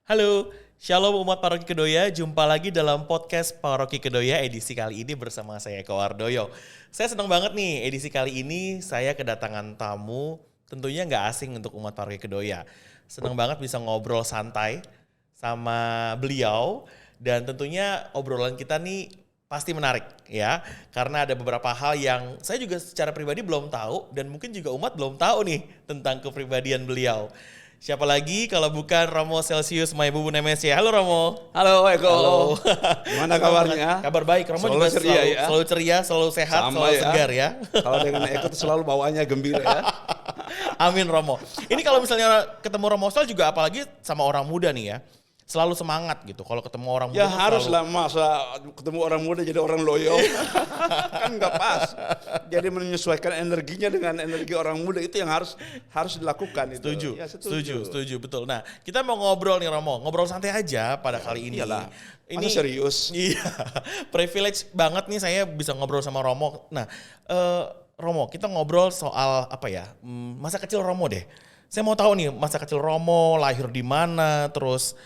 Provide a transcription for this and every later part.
Halo, Shalom umat Paroki Kedoya, jumpa lagi dalam podcast Paroki Kedoya edisi kali ini bersama saya Eko Wardoyo. Saya senang banget nih, edisi kali ini saya kedatangan tamu, tentunya nggak asing untuk umat Paroki Kedoya. Senang banget bisa ngobrol santai sama beliau, dan tentunya obrolan kita nih pasti menarik ya, karena ada beberapa hal yang saya juga secara pribadi belum tahu, dan mungkin juga umat belum tahu nih tentang kepribadian beliau. Siapa lagi kalau bukan Romo Celsius Maibubu Nemes ya. Halo Romo. Halo Eko. Halo. Gimana kabarnya? Kabar baik. Romo Selalu juga ceria ya? selalu ceria, selalu sehat, Sama selalu ya. segar ya. Kalau dengan Eko tuh selalu bawaannya gembira ya. Amin Romo. Ini kalau misalnya ketemu Romo Sel juga apalagi sama orang muda nih ya. Selalu semangat gitu kalau ketemu orang muda. Ya haruslah, masa ketemu orang muda jadi orang loyo. Kan nggak pas. Jadi menyesuaikan energinya dengan energi orang muda itu yang harus dilakukan. Setuju, itu. Ya, setuju, betul. Nah, kita mau ngobrol nih Romo, ngobrol santai aja pada kali ini. Iyalah, Ini masa serius. Iya, privilege banget nih saya bisa ngobrol sama Romo. Nah, Romo, kita ngobrol soal apa ya? Masa kecil Romo deh. Saya mau tahu nih masa kecil Romo lahir di mana, terus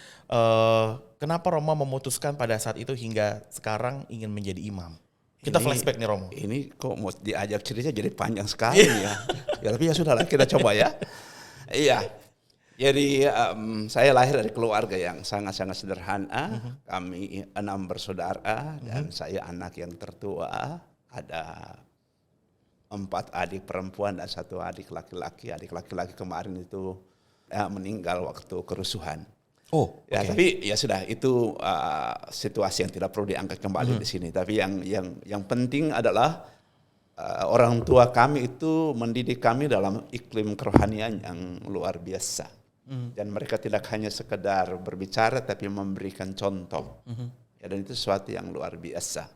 kenapa Romo memutuskan pada saat itu hingga sekarang ingin menjadi imam. Kita flashback nih Romo. Ini kok mau diajak cerita jadi panjang sekali ya. Ya tapi ya sudahlah, kita coba ya. Iya. Jadi saya lahir dari keluarga yang sangat-sangat sederhana. Kami 6 bersaudara dan saya anak yang tertua. Ada 4 adik perempuan dan 1 adik laki-laki. Adik laki-laki kemarin itu meninggal waktu kerusuhan. Oh, ya, okay. Tapi ya sudah, itu situasi yang tidak perlu diangkat kembali di sini. Tapi yang penting adalah orang tua kami itu mendidik kami dalam iklim kerohanian yang luar biasa. Dan mereka tidak hanya sekedar berbicara tapi memberikan contoh. Ya, dan itu sesuatu yang luar biasa.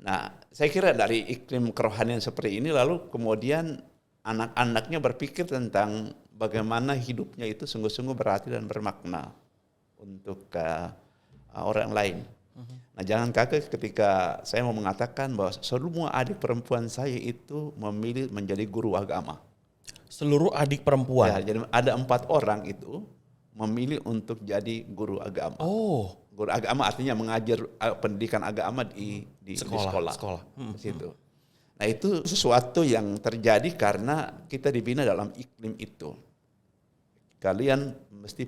Nah, saya kira dari iklim kerohanian seperti ini lalu kemudian anak-anaknya berpikir tentang bagaimana hidupnya itu sungguh-sungguh berarti dan bermakna untuk orang lain. Nah, jangan kaget ketika saya mau mengatakan bahwa semua adik perempuan saya itu memilih menjadi guru agama. Seluruh adik perempuan? Ya, jadi ada 4 orang itu memilih untuk jadi guru agama. Oh. Guru agama artinya mengajar pendidikan agama di sekolah. Di situ. Nah, itu sesuatu yang terjadi karena kita dibina dalam iklim itu. Kalian mesti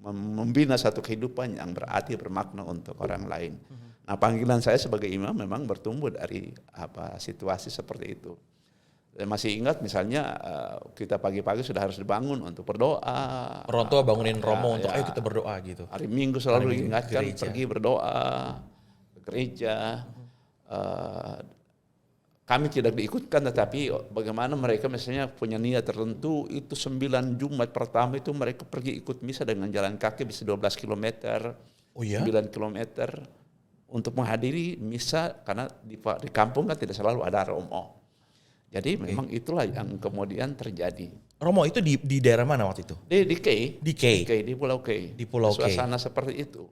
membina satu kehidupan yang berarti bermakna untuk orang lain. Nah, panggilan saya sebagai imam memang bertumbuh dari situasi seperti itu. Saya masih ingat misalnya kita pagi-pagi sudah harus dibangun untuk berdoa. Orang tua bangunin Romo untuk ayo kita berdoa gitu. Hari Minggu selalu diingatkan pergi berdoa ke gereja. Kami tidak diikutkan, tetapi bagaimana mereka misalnya punya niat tertentu, itu 9 Jumat pertama itu mereka pergi ikut misa dengan jalan kaki bisa 12 km, oh, ya? 9 km untuk menghadiri misa karena di kampung kan tidak selalu ada Romo. Jadi memang itulah yang kemudian terjadi. Romo itu di daerah mana waktu itu? Di Kei. Di Pulau Kei. Di Pulau Kei. Suasana seperti itu.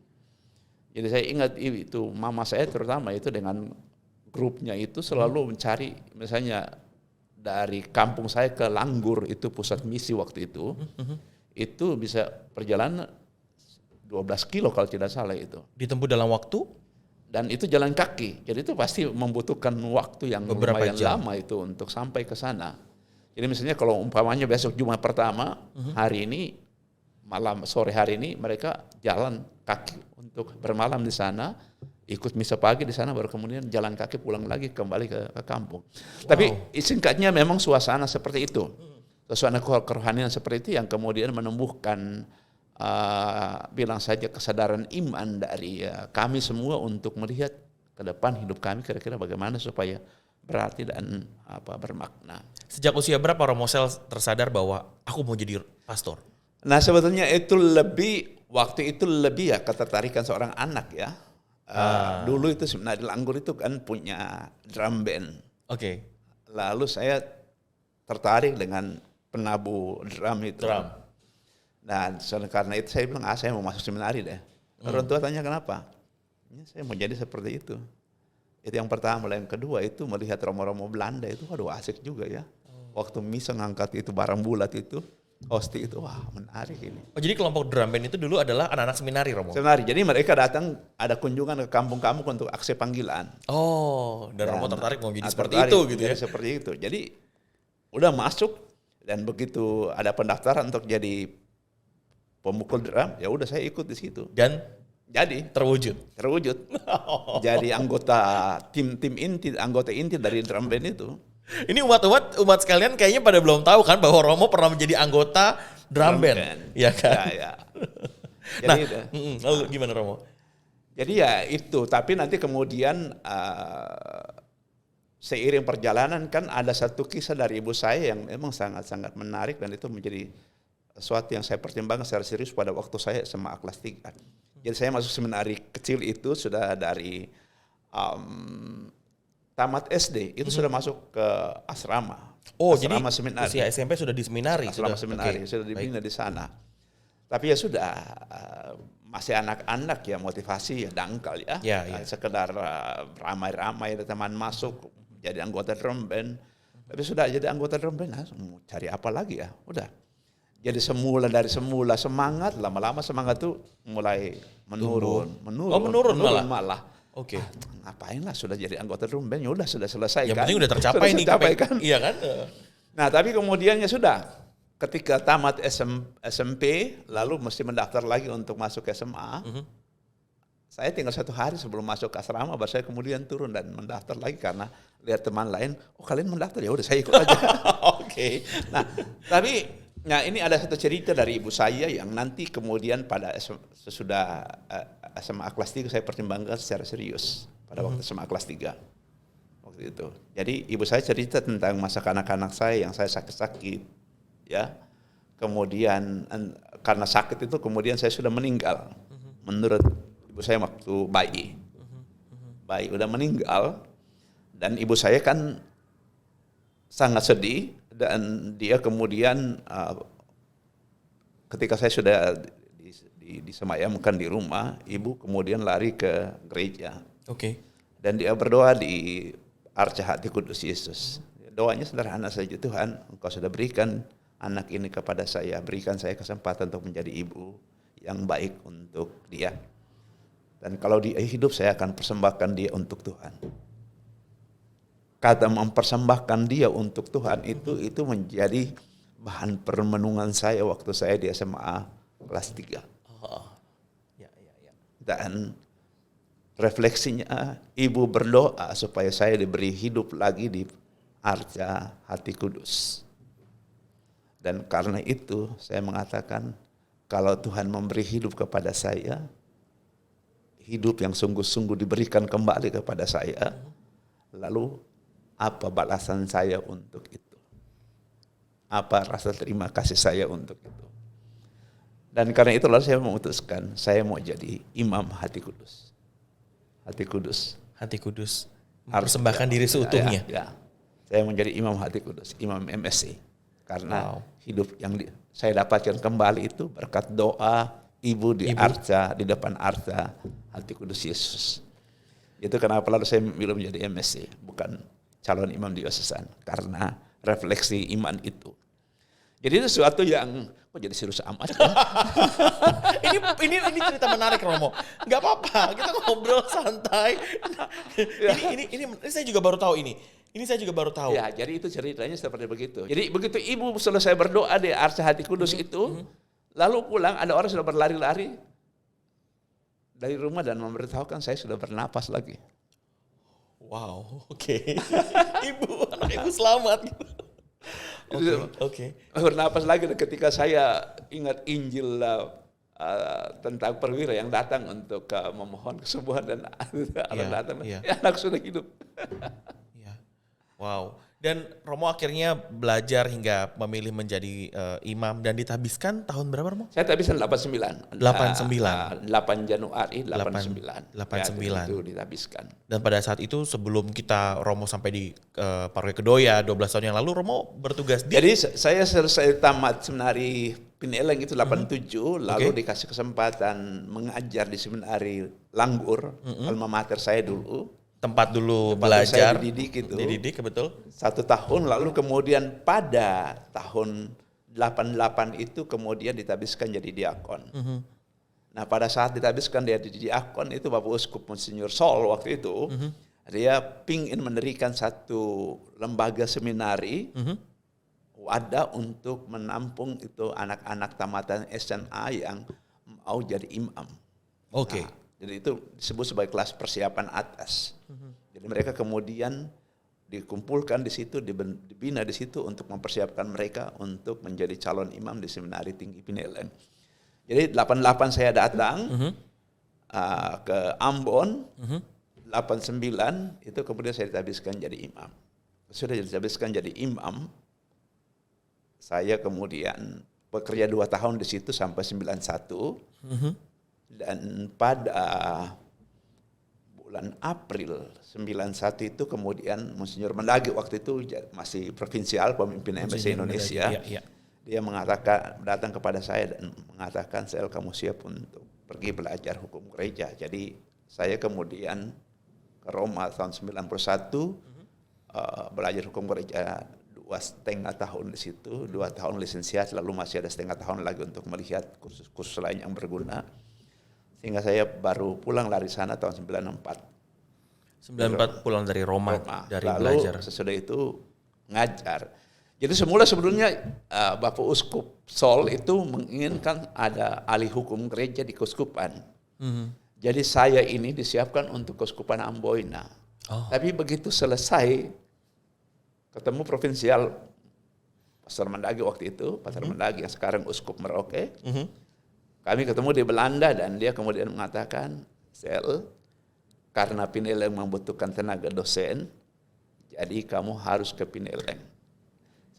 Jadi saya ingat itu mama saya terutama itu dengan grupnya itu selalu mencari misalnya dari kampung saya ke Langgur itu pusat misi waktu itu. Itu bisa perjalanan 12 kilo kalau tidak salah itu. Ditempuh dalam waktu? Dan itu jalan kaki, jadi itu pasti membutuhkan waktu yang beberapa lumayan jam lama itu untuk sampai ke sana. Jadi misalnya kalau umpamanya besok Jumat pertama, hari ini sore hari ini mereka jalan kaki untuk bermalam di sana, ikut misa pagi di sana, baru kemudian jalan kaki pulang lagi kembali ke kampung. Wow. Tapi singkatnya memang suasana seperti itu, suasana kerohanian seperti itu yang kemudian menumbuhkan bilang saja kesadaran iman dari kami semua untuk melihat ke depan hidup kami kira-kira bagaimana supaya berarti dan bermakna. Sejak usia berapa Romo Sel tersadar bahwa aku mau jadi pastor? Nah, sebetulnya itu waktu itu lebih ketertarikan seorang anak ya. Dulu itu sebenarnya di Langgur itu kan punya drum band. Oke. Lalu saya tertarik dengan penabuh drum itu. Nah, karena itu saya bilang, saya mau masuk seminari deh. Orang tua tanya kenapa? Ya, saya mau jadi seperti itu. Itu yang pertama. Yang kedua itu melihat romo-romo Belanda itu, waduh asik juga ya. Waktu misa ngangkat itu barang bulat itu. hosting itu, wah menarik ini. Oh jadi kelompok drum band itu dulu adalah anak-anak seminari, Romo? Sebenarnya, jadi mereka datang ada kunjungan ke kampung-kampung untuk aksi panggilan. Oh, dan Romo tertarik mau jadi seperti tertarik, itu gitu ya? jadi seperti itu. Jadi udah masuk dan begitu ada pendaftaran untuk jadi pemukul drum, ya udah saya ikut di situ. Dan Jadi terwujud? terwujud. Jadi anggota tim inti, anggota inti dari drum band itu. Ini umat sekalian kayaknya pada belum tahu kan bahwa Romo pernah menjadi anggota drum band. Ya kan? Ya. Nah, Jadi, lalu gimana Romo? jadi ya itu, tapi nanti kemudian seiring perjalanan kan ada satu kisah dari ibu saya yang memang sangat-sangat menarik dan itu menjadi sesuatu yang saya pertimbangkan secara serius pada waktu saya SMA kelas 3. Jadi saya masuk seminari kecil itu sudah dari tamat SD, itu sudah masuk ke asrama. Oh, asrama jadi seminari. usia SMP sudah di seminari? Asrama seminari, sudah dibina di sana. Tapi ya sudah, masih anak-anak ya, motivasi ya dangkal ya. Ya. Sekedar ramai-ramai ada teman masuk jadi anggota drum band. Tapi sudah jadi anggota drum band, mau cari apa lagi ya? Udah. Jadi dari semula semangat, lama-lama semangat tuh mulai menurun. Oh, menurun malah. Oke. Ngapain lah, sudah jadi anggota drum band, ya udah sudah selesai Yang kan. penting udah tercapai nih. Kan. Iya kan? Nah, tapi kemudian ya sudah, ketika tamat SMP, lalu mesti mendaftar lagi untuk masuk ke SMA. Saya tinggal 1 hari sebelum masuk ke asrama, baru saya kemudian turun dan mendaftar lagi karena lihat teman lain, oh kalian mendaftar, ya udah saya ikut aja. Oke. Nah, tapi ini ada satu cerita dari ibu saya yang nanti kemudian pada sesudah SMA kelas 3 saya pertimbangkan secara serius pada waktu SMA kelas 3. Waktu itu. Jadi ibu saya cerita tentang masa kanak-kanak saya yang saya sakit-sakit, ya. Kemudian karena sakit itu kemudian saya sudah meninggal. Menurut ibu saya waktu bayi udah meninggal, dan ibu saya kan sangat sedih, dan dia kemudian ketika saya sudah disemayamkan di rumah, ibu kemudian lari ke gereja. Oke. Dan dia berdoa di Arca Hati Kudus Yesus. Doanya sederhana saja, Tuhan, Engkau sudah berikan anak ini kepada saya, berikan saya kesempatan untuk menjadi ibu yang baik untuk dia. Dan kalau dia hidup, saya akan persembahkan dia untuk Tuhan. Kata mempersembahkan dia untuk Tuhan itu menjadi bahan permenungan saya waktu saya di SMA kelas 3. Ya. Dan refleksinya, ibu berdoa supaya saya diberi hidup lagi di Arca Hati Kudus. Dan karena itu saya mengatakan, kalau Tuhan memberi hidup kepada saya, hidup yang sungguh-sungguh diberikan kembali kepada saya, lalu apa balasan saya untuk itu? Apa rasa terima kasih saya untuk itu? Dan karena itu lalu saya memutuskan, saya mau jadi imam Hati Kudus. Hati Kudus. Hati Kudus. Mempersembahkan diri seutuhnya. Ya. Saya menjadi imam Hati Kudus, imam MSC. Karena hidup yang saya dapatkan kembali itu berkat doa ibu di Arca, di depan Arca Hati Kudus Yesus. Itu kenapa lalu saya memilih menjadi MSC, bukan calon imam diosesan, karena refleksi iman itu. Jadi itu sesuatu yang jadi serius amat. ini cerita menarik, Romo. Nggak apa-apa, kita ngobrol santai. ini saya juga baru tahu ini. Ini saya juga baru tahu. Ya, jadi itu ceritanya seperti begitu. Jadi begitu ibu selesai berdoa di Arca Hati Kudus itu, lalu pulang ada orang sudah berlari-lari dari rumah dan memberitahukan saya sudah bernapas lagi. Wow, oke. Anak ibu selamat. Oke. Bernapas lagi ketika saya ingat Injil tentang perwira yang datang untuk memohon kesembuhan dan Allah datang, anak sudah hidup. Wow. Dan Romo akhirnya belajar hingga memilih menjadi imam dan ditabiskan tahun berapa, Romo? Saya tabiskan 89. 89. 8 Januari 89. 89. Ya, itu ditabiskan. Dan pada saat itu sebelum Romo sampai di Paroki Kedoya 12 tahun yang lalu, Romo bertugas di... Jadi saya selesai tamat seminari Pineleng itu 87, lalu dikasih kesempatan mengajar di seminari Langgur, alma mater saya dulu. Tempat dulu belajar, saya dididik itu. Dididik, betul. 1 tahun, lalu kemudian pada tahun 88 itu kemudian ditabiskan jadi diakon. Nah pada saat ditabiskan dia jadi diakon itu Bapak Uskup Monsinyur Sol waktu itu, dia pingin mendirikan satu lembaga seminari, wadah untuk menampung itu anak-anak tamatan SMA yang mau jadi imam. Oke. Nah, jadi itu disebut sebagai kelas persiapan atas. Jadi mereka kemudian dikumpulkan di situ, dibina di situ untuk mempersiapkan mereka untuk menjadi calon imam di Seminari Tinggi Pineleng. Jadi 88 saya datang ke Ambon, 89 itu kemudian saya ditabiskan jadi imam. Sudah ditabiskan jadi imam, saya kemudian bekerja 2 tahun di situ sampai 91. Dan pada bulan April 91 itu kemudian Monsinyur Mendagri waktu itu masih provinsial, pemimpin MSC Indonesia. Dia mengatakan, datang kepada saya dan mengatakan, Sel, kamu siap untuk pergi belajar hukum gereja. Jadi saya kemudian ke Roma tahun 91, belajar hukum gereja 2,5 tahun di situ, 2 tahun lisensiat, lalu masih ada setengah tahun lagi untuk melihat kursus-kursus lain yang berguna. Sehingga saya baru pulang dari sana tahun 94. 94 pulang dari Roma. Dari lalu belajar. sesudah itu ngajar. Jadi semula sebelumnya Bapak Uskup Sol itu menginginkan ada ahli hukum gereja di keuskupan. Jadi saya ini disiapkan untuk keuskupan Amboina. Tapi begitu selesai ketemu provinsial Pastor Mendagri waktu itu, Pastor Mendagri yang sekarang Uskup Merauke. Kami ketemu di Belanda dan dia kemudian mengatakan, Sel, karena Pineleng membutuhkan tenaga dosen, jadi kamu harus ke Pineleng.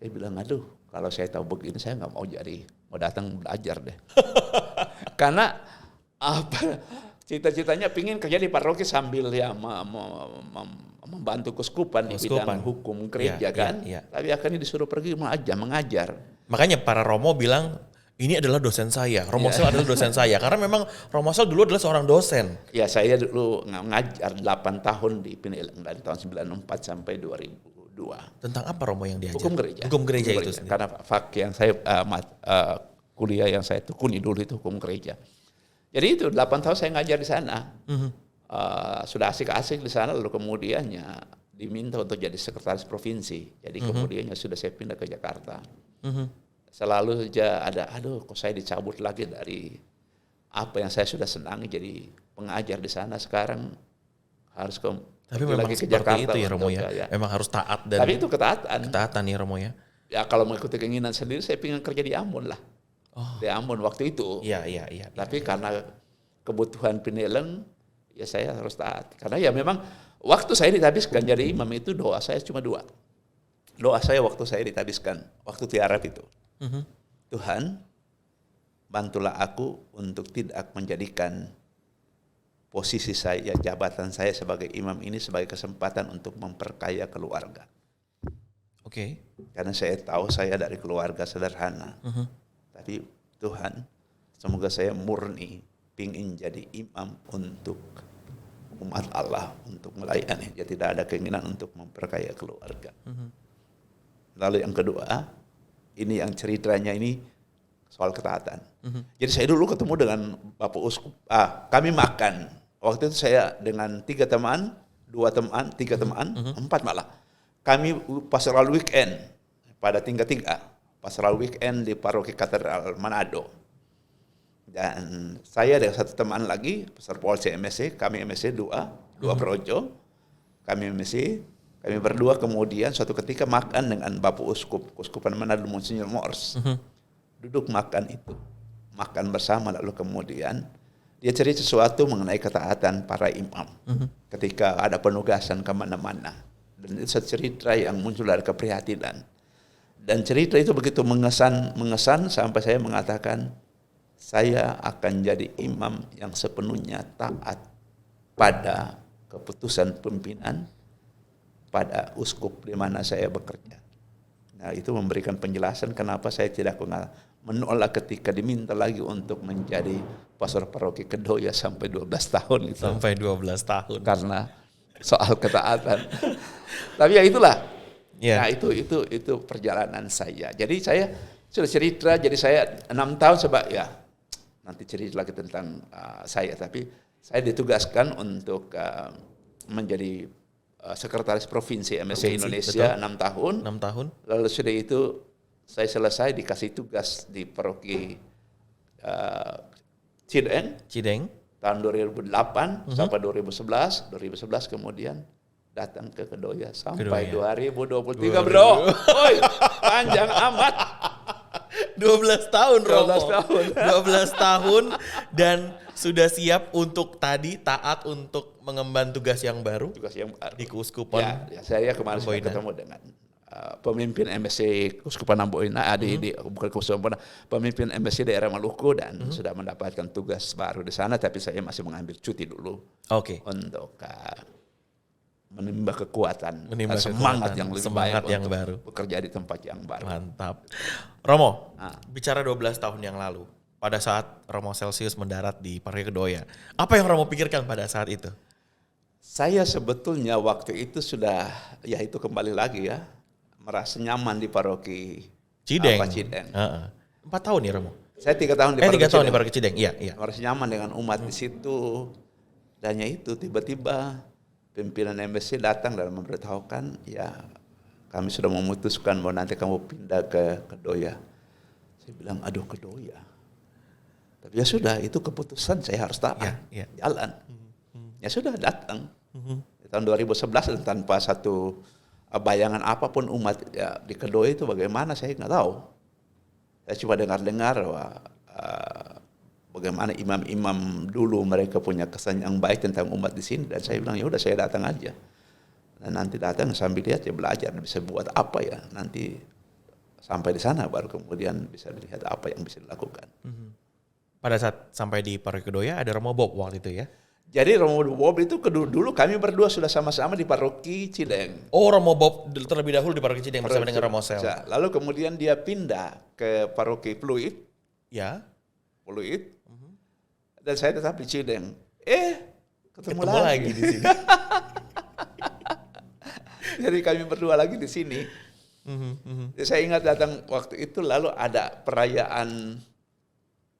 Saya bilang, aduh, kalau saya tahu begini saya nggak mau jadi, mau datang belajar deh. Karena apa? Cita-citanya pingin kerja di paroki sambil ya membantu keuskupan di bidang hukum gereja kan. Tapi akhirnya disuruh pergi mengajar. Makanya para Romo bilang, ini adalah dosen saya, Romo Sel adalah dosen saya. Karena memang Romo Sel dulu adalah seorang dosen. Ya saya dulu ngajar 8 tahun di Pineleng dari tahun 94 sampai 2002. Tentang apa Romo yang diajar? Hukum gereja. Hukum gereja itu sendiri. Karena fak yang saya, kuliah yang saya tekuni dulu itu hukum gereja. Jadi itu 8 tahun saya ngajar di sana. Sudah asik-asik di sana, lalu kemudiannya diminta untuk jadi sekretaris provinsi. Jadi kemudiannya sudah saya pindah ke Jakarta. Selalu saja ada, aduh kok saya dicabut lagi dari apa yang saya sudah senangi jadi pengajar di sana, sekarang harus tapi memang lagi ke seperti Jakarta itu ya Romo ya. Memang harus taat dan tapi itu ketaatan. Ketaatan ya Romo ya. Ya kalau mengikuti keinginan sendiri saya ingin kerja di Ambon lah. Di Ambon waktu itu. Iya. Tapi karena kebutuhan Pineleng ya saya harus taat. Karena ya memang waktu saya ditabiskan jadi imam itu doa saya cuma 2. Doa saya waktu saya ditabiskan, waktu tiarap itu. Tuhan, bantulah aku untuk tidak menjadikan posisi saya, jabatan saya sebagai imam ini sebagai kesempatan untuk memperkaya keluarga. Oke. Karena saya tahu saya dari keluarga sederhana. Tapi Tuhan, semoga saya murni pingin jadi imam untuk umat Allah, untuk melayani. Jadi tidak ada keinginan untuk memperkaya keluarga. Lalu yang kedua, ini yang ceritanya ini soal ketaatan. Jadi saya dulu ketemu dengan Bapak Uskup. Kami makan. Waktu itu saya dengan 3 teman, 2 teman, 3 teman, 4 malah. Kami pastoral weekend pada tingkat 3. Pastoral weekend di Paroki Katedral Manado. Dan saya dengan 1 teman lagi, Pastor Paul CMSC, kami MSC 2 projo. Kami MSC. Kami berdua kemudian suatu ketika makan dengan Bapak Uskup, Keuskupan Manado Monsinyur Mors. Duduk makan itu. Makan bersama lalu kemudian dia cerita sesuatu mengenai ketaatan para imam. Ketika ada penugasan kemana-mana. Dan itu cerita yang muncul dari keprihatinan. Dan cerita itu begitu mengesan sampai saya mengatakan, saya akan jadi imam yang sepenuhnya taat pada keputusan pimpinan, pada uskup di mana saya bekerja. Nah itu memberikan penjelasan kenapa saya tidak menolak ketika diminta lagi untuk menjadi pastor paroki Kedoya sampai 12 tahun. Itu. Sampai 12 tahun. Karena soal ketaatan. Tapi ya itulah. Yeah. Nah itu perjalanan saya. Jadi saya sudah cerita, jadi saya 6 tahun sebab ya nanti cerita lagi tentang saya, tapi saya ditugaskan untuk menjadi sekretaris provinsi MSC Indonesia 6 tahun. 6 tahun. Lalu sudah itu saya selesai dikasih tugas di paroki Cideng. tahun 2008 sampai 2011 kemudian datang ke Kedoya sampai 2023 bro. Oi, panjang amat. 12 tahun 12 Romo. tahun. 12 tahun dan sudah siap untuk tadi taat untuk mengemban tugas yang baru Tugas yang baru. di Keuskupan. Ya, saya kemarin sudah Amboina. ketemu dengan pemimpin MSC Keuskupan Amboina, bukan Keuskupan, pemimpin MSC daerah Maluku dan sudah mendapatkan tugas baru di sana, tapi saya masih mengambil cuti dulu Oke. untuk menimba kekuatan, Menimba semangat kekuatan, yang lebih semangat baik yang untuk baru. bekerja di tempat yang baru. Mantap. Romo, bicara 12 tahun yang lalu, pada saat Romo Celsius mendarat di Paroki Kedoya, apa yang Romo pikirkan pada saat itu? Saya sebetulnya waktu itu sudah, ya itu kembali lagi ya, merasa nyaman di paroki Cideng. Cideng. 4 tahun ya Romo? Saya 3 tahun di 3 paroki tahun di Cideng. Paroki Cideng, iya. Merasa nyaman dengan umat di situ. Dan ya itu tiba-tiba pimpinan MSC datang dan memberitahukan, ya kami sudah memutuskan bahwa nanti kamu pindah ke Kedoya. Saya bilang, aduh Kedoya. Tapi ya sudah, itu keputusan saya harus taat. Ya. Jalan. Ya sudah datang. Di tahun 2011 dan tanpa satu bayangan apapun umat ya, di Kedoya itu bagaimana saya nggak tahu. Saya cuma dengar-dengar bagaimana imam-imam dulu mereka punya kesan yang baik tentang umat di sini, dan saya bilang ya udah saya datang aja. Dan nanti datang sambil lihat ya belajar bisa buat apa ya, nanti sampai di sana baru kemudian bisa dilihat apa yang bisa dilakukan. Pada saat sampai di Paroki Kedoya ada Romo Bob waktu itu ya? Jadi Romo Bob itu dulu kami berdua sudah sama-sama di paroki Cideng. Oh, Romo Bob terlebih dahulu di Paroki Cideng bersama dengan Romo Sel. Lalu kemudian dia pindah ke paroki Pluit. Ya. Dan saya tetap di Cideng. Ketemu lagi di sini. Jadi kami berdua lagi di sini. Jadi saya ingat datang waktu itu, lalu ada perayaan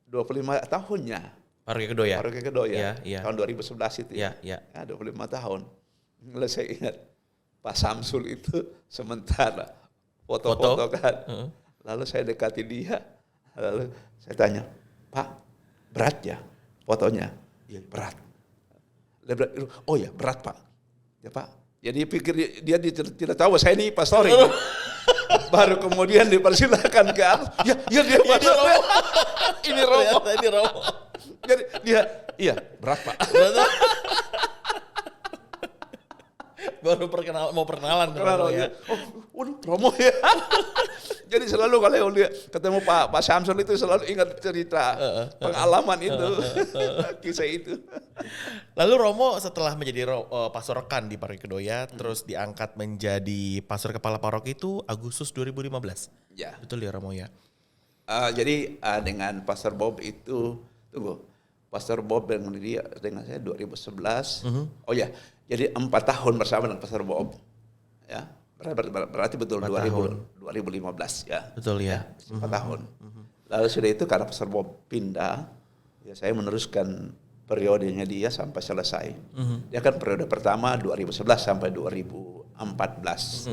25 tahunnya. Paroki Kedoya. Paroki Kedoya. Iya. Tahun 2011 itu Iya. 25 tahun. Lalu saya ingat Pak Samsul itu sementara foto-foto kan. Lalu saya dekati dia. Lalu saya tanya, Pak, berat ya fotonya? Iya, berat. Oh ya, berat Pak. Ya Pak. Jadi pikir dia tidak tahu saya ini pastor itu. Baru kemudian dipersilakan ke atas. Ya dia pastor. Ini Romo. Ini Romo. Jadi dia, iya berat Pak. Baru mau perkenalan Romo ya. Waduh Romo ya. Jadi selalu kalau dia ketemu Pak Samsul itu selalu ingat cerita pengalaman itu, kisah itu. Lalu Romo setelah menjadi pastor rekan di Paroki Kedoya, terus diangkat menjadi pastor kepala paroki itu Agustus 2015. Ya. Betul ya Romo ya? Jadi dengan Pastor Bob itu, Pastor Bob dengan saya 2011. Oh ya, jadi 4 tahun bersama dengan Pastor Bob. Ya, berarti betul 2015 ya. Betul ya. 4 tahun. Lalu sudah itu karena Pastor Bob pindah, ya saya meneruskan periodenya dia sampai selesai. Dia kan periode pertama 2011 sampai 2014.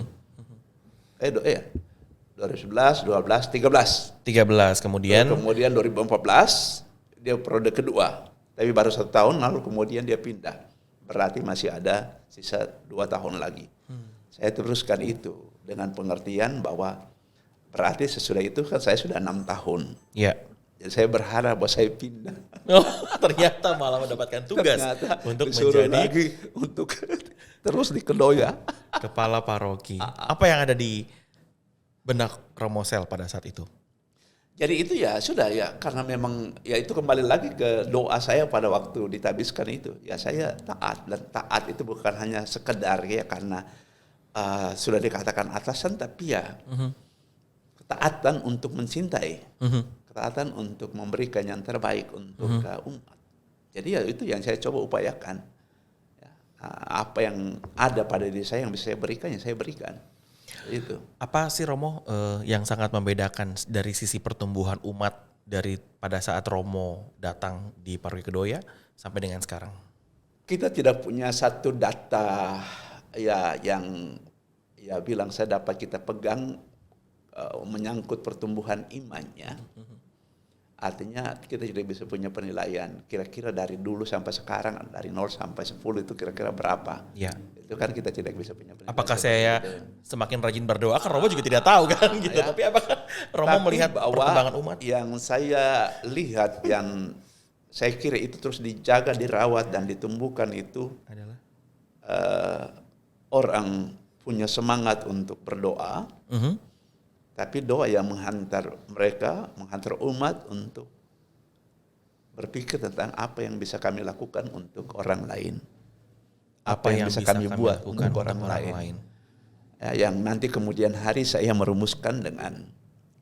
2011, 12, 13. 13 kemudian 2014 dia periode kedua, tapi baru 1 tahun lalu kemudian dia pindah. Berarti masih ada sisa 2 tahun lagi. Saya teruskan itu dengan pengertian bahwa berarti sesudah itu kan saya sudah 6 tahun. ya. Jadi saya berharap bahwa saya pindah. Oh, ternyata malah mendapatkan tugas untuk disuruh menjadi lagi untuk terus di Kedoya. kepala paroki. Apa yang ada di benak Romo Sel pada saat itu? Jadi itu ya sudah ya, karena memang ya itu kembali lagi ke doa saya pada waktu ditabiskan itu. Ya saya taat, dan taat itu bukan hanya sekedar ya karena sudah dikatakan atasan, tapi ya ketaatan untuk mencintai, ketaatan untuk memberikan yang terbaik untuk umat. Jadi ya itu yang saya coba upayakan. Ya, apa yang ada pada diri saya yang bisa saya berikan, ya saya berikan. Itu. Apa sih Romo yang sangat membedakan dari sisi pertumbuhan umat dari pada saat Romo datang di Paroki Kedoya sampai dengan sekarang? Kita tidak punya satu data ya yang ya bilang saya dapat kita pegang menyangkut pertumbuhan imannya. Artinya kita tidak bisa punya penilaian kira-kira dari dulu sampai sekarang, dari 0 sampai 10 itu kira-kira berapa. Ya. Itu kan kita tidak bisa punya penilaian. Apakah saya semakin rajin berdoa? Kan Romo juga tidak tahu kan gitu. Ya. Tapi apakah Romo melihat perkembangan umat? Yang saya lihat, yang saya kira itu terus dijaga, dirawat dan ditumbuhkan itu Adalah orang punya semangat untuk berdoa. Tapi doa yang menghantar mereka, menghantar umat untuk berpikir tentang apa yang bisa kami lakukan untuk orang lain. Apa yang bisa kami buat untuk orang lain. Ya, yang nanti kemudian hari saya merumuskan dengan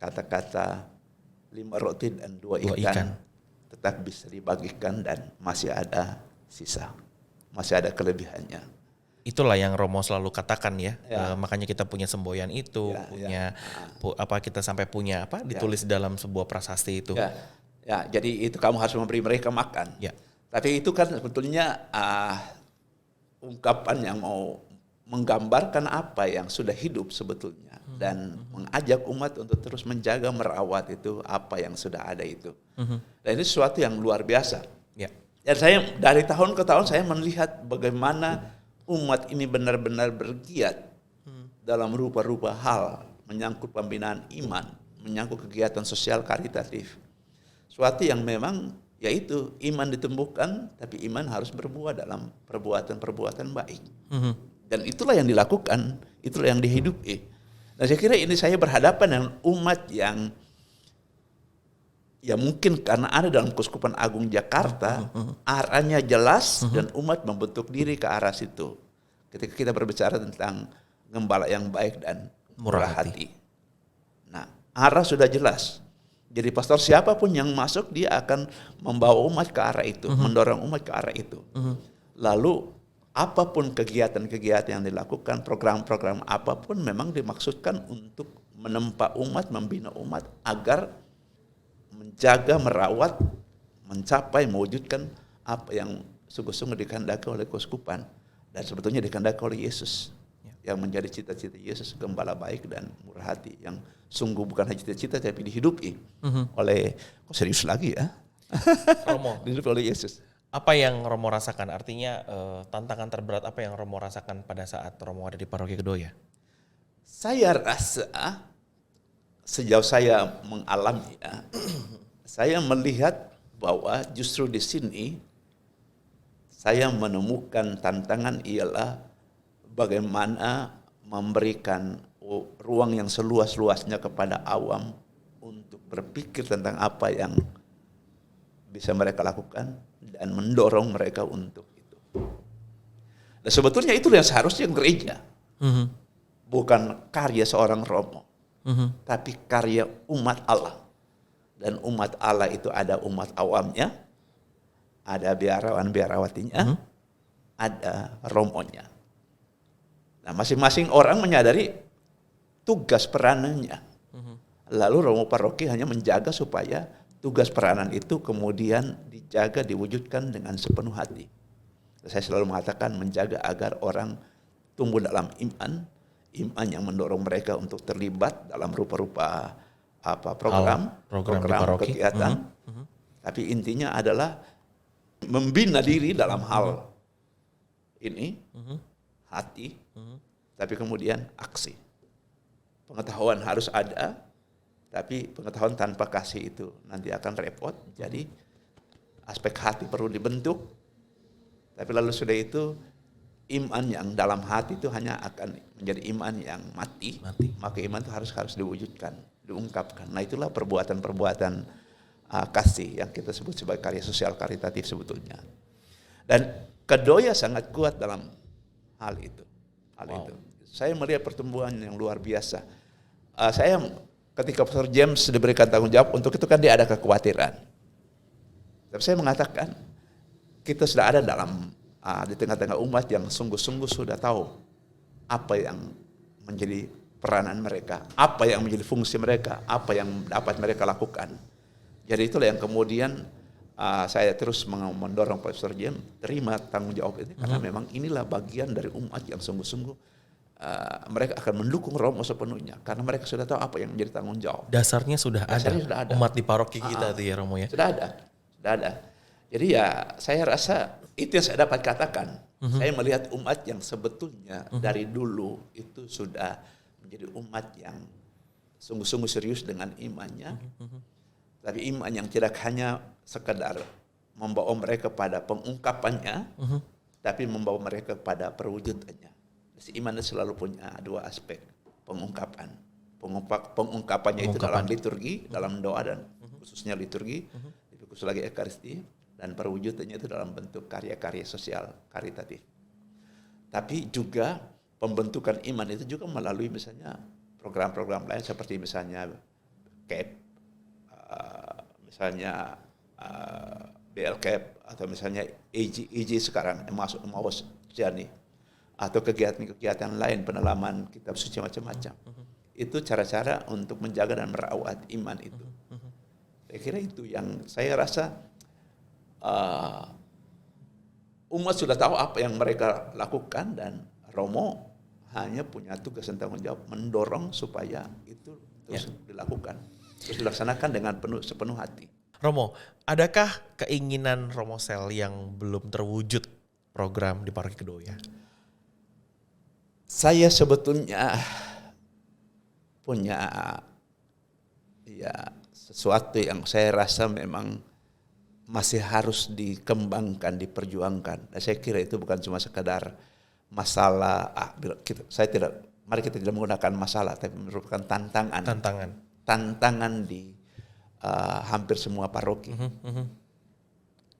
kata-kata 5 roti dan 2 ikan. Tetap bisa dibagikan dan masih ada sisa. Masih ada kelebihannya. Itulah yang Romo selalu katakan ya. Ya. Makanya kita punya semboyan itu, kita sampai punya ditulis dalam sebuah prasasti itu. Ya, jadi itu kamu harus memberi mereka makan. Ya. Tapi itu kan sebetulnya ungkapan yang mau menggambarkan apa yang sudah hidup sebetulnya dan mengajak umat untuk terus menjaga, merawat itu apa yang sudah ada itu. Dan ini sesuatu yang luar biasa. Ya. Dan saya dari tahun ke tahun saya melihat bagaimana umat ini benar-benar bergiat dalam rupa-rupa hal menyangkut pembinaan iman, menyangkut kegiatan sosial karitatif. Suatu yang memang yaitu iman ditumbuhkan, tapi iman harus berbuah dalam perbuatan-perbuatan baik. Dan itulah yang dilakukan, itulah yang dihidupi. Nah saya kira ini saya berhadapan dengan umat yang ya mungkin karena ada dalam Keuskupan Agung Jakarta, arahnya jelas dan umat membentuk diri ke arah situ. Ketika kita berbicara tentang gembala yang baik dan murah hati. Nah, arah sudah jelas. Jadi pastor siapapun yang masuk dia akan membawa umat ke arah itu, mendorong umat ke arah itu. Lalu apapun kegiatan-kegiatan yang dilakukan, program-program apapun memang dimaksudkan untuk menempa umat, membina umat agar menjaga, merawat, mencapai, mewujudkan apa yang sungguh-sungguh dikehendaki oleh keuskupan dan sebetulnya dikehendaki oleh Yesus yang menjadi cita-cita Yesus, gembala baik dan murah hati yang sungguh bukan hanya cita-cita tapi dihidupi oleh serius lagi ya Romo, dihidupi oleh Yesus. apa yang Romo rasakan? Artinya tantangan terberat apa yang Romo rasakan pada saat Romo ada di Paroki Kedoya? Saya rasa sejauh saya mengalaminya, saya melihat bahwa justru di sini saya menemukan tantangan ialah bagaimana memberikan ruang yang seluas-luasnya kepada awam untuk berpikir tentang apa yang bisa mereka lakukan dan mendorong mereka untuk itu. Dan sebetulnya itu yang seharusnya gereja, bukan karya seorang Romo. Tapi karya umat Allah. Dan umat Allah itu ada umat awamnya, ada biarawan-biarawatinya, ada romonya. Nah masing-masing orang menyadari tugas peranannya. Lalu Romo Paroki hanya menjaga supaya tugas peranan itu kemudian dijaga, diwujudkan dengan sepenuh hati. Saya selalu mengatakan menjaga agar orang tumbuh dalam iman yang mendorong mereka untuk terlibat dalam rupa-rupa program kegiatan. Tapi intinya adalah membina diri dalam hal ini, hati, tapi kemudian aksi. Pengetahuan harus ada, tapi pengetahuan tanpa kasih itu nanti akan repot. Jadi aspek hati perlu dibentuk, tapi lalu sudah itu iman yang dalam hati itu hanya akan menjadi iman yang mati. Maka iman itu harus diwujudkan, diungkapkan. Nah itulah perbuatan-perbuatan kasih yang kita sebut sebagai karya sosial karitatif sebetulnya. Dan Kedoya sangat kuat dalam hal itu. Itu. Saya melihat pertumbuhan yang luar biasa. Saya ketika Pastor James diberikan tanggung jawab untuk itu kan dia ada kekhawatiran. Tapi saya mengatakan kita sudah ada dalam di tengah-tengah umat yang sungguh-sungguh sudah tahu apa yang menjadi peranan mereka, apa yang menjadi fungsi mereka, apa yang dapat mereka lakukan. Jadi itulah yang kemudian saya terus mendorong Profesor James terima tanggung jawab ini, karena memang inilah bagian dari umat yang sungguh-sungguh mereka akan mendukung Romo sepenuhnya, karena mereka sudah tahu apa yang menjadi tanggung jawab. Dasarnya sudah ada umat di paroki kita tuh ya Romo ya. Sudah ada. Jadi ya saya rasa itu yang saya dapat katakan. Saya melihat umat yang sebetulnya dari dulu itu sudah menjadi umat yang sungguh-sungguh serius dengan imannya. Tapi iman yang tidak hanya sekedar membawa mereka pada pengungkapannya, tapi membawa mereka pada perwujudannya. Iman itu selalu punya dua aspek, pengungkapan. Pengungkapannya itu dalam liturgi, dalam doa dan khususnya liturgi, khusus lagi Ekaristi, dan perwujudannya itu dalam bentuk karya-karya sosial, karitatif. Tapi juga pembentukan iman itu juga melalui misalnya program-program lain seperti misalnya CAP, misalnya BLCAP, atau misalnya EJ sekarang masuk Mawos Jani, atau kegiatan-kegiatan lain, penalaman kitab suci macam-macam. Itu cara-cara untuk menjaga dan merawat iman itu. Saya kira itu yang saya rasa umat sudah tahu apa yang mereka lakukan, dan Romo hanya punya tugas dan tanggung jawab mendorong supaya itu terus dilakukan, terus dilaksanakan dengan sepenuh hati. Romo, adakah keinginan Romosel yang belum terwujud program di Paroki Kedoya? Saya sebetulnya punya sesuatu yang saya rasa memang masih harus dikembangkan, diperjuangkan. Dan saya kira itu bukan cuma sekadar masalah. Mari kita tidak menggunakan masalah, tapi merupakan tantangan di hampir semua paroki.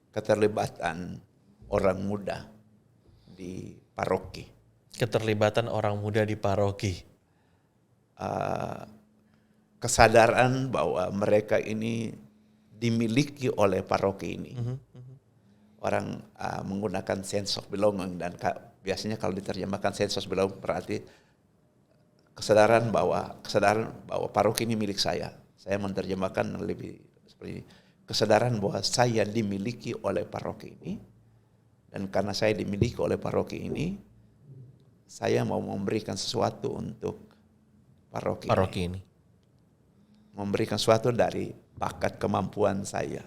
Keterlibatan orang muda di paroki. Keterlibatan orang muda di paroki. Kesadaran bahwa mereka ini dimiliki oleh paroki ini. Orang menggunakan sense of belonging, dan biasanya kalau diterjemahkan sense of belonging berarti kesadaran bahwa paroki ini milik saya. Saya menerjemahkan lebih seperti kesadaran bahwa saya dimiliki oleh paroki ini, dan karena saya dimiliki oleh paroki ini, saya mau memberikan sesuatu untuk paroki ini. Memberikan sesuatu dari bakat kemampuan saya.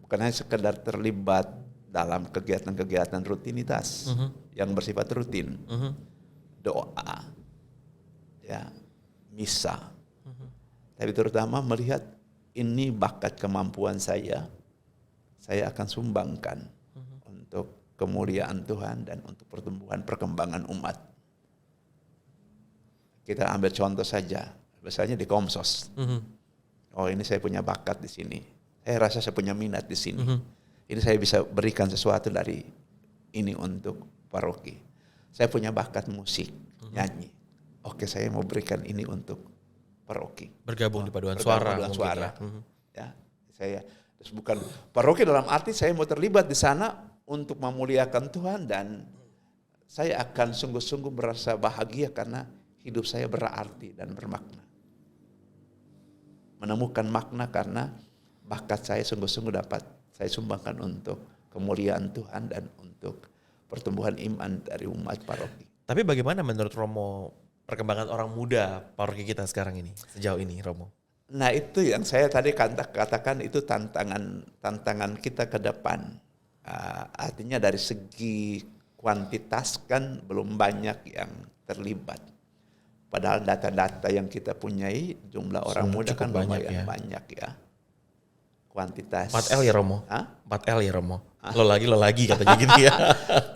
Bukan hanya sekedar terlibat dalam kegiatan-kegiatan rutinitas yang bersifat rutin. Doa, misa. Tapi terutama melihat ini bakat kemampuan saya akan sumbangkan untuk kemuliaan Tuhan dan untuk pertumbuhan perkembangan umat. Kita ambil contoh saja, misalnya di Komsos. Oh, ini saya punya bakat di sini. Saya rasa saya punya minat di sini. Ini saya bisa berikan sesuatu dari ini untuk paroki. Saya punya bakat musik, nyanyi. Oke, saya mau berikan ini untuk paroki. Bergabung di paduan suara. Ya, saya terus bukan paroki dalam arti saya mau terlibat di sana untuk memuliakan Tuhan, dan saya akan sungguh-sungguh merasa bahagia karena hidup saya berarti dan bermakna. Menemukan makna karena bakat saya sungguh-sungguh dapat saya sumbangkan untuk kemuliaan Tuhan dan untuk pertumbuhan iman dari umat paroki. Tapi bagaimana menurut Romo perkembangan orang muda paroki kita sekarang ini, sejauh ini Romo? Nah, itu yang saya tadi katakan, itu tantangan kita ke depan. Artinya dari segi kuantitas kan belum banyak yang terlibat. Padahal data-data yang kita punyai, jumlah orang muda kan lumayan banyak ya. Kuantitas. 4L ya Romo? 4L ya Romo? Lo lagi katanya gitu ya.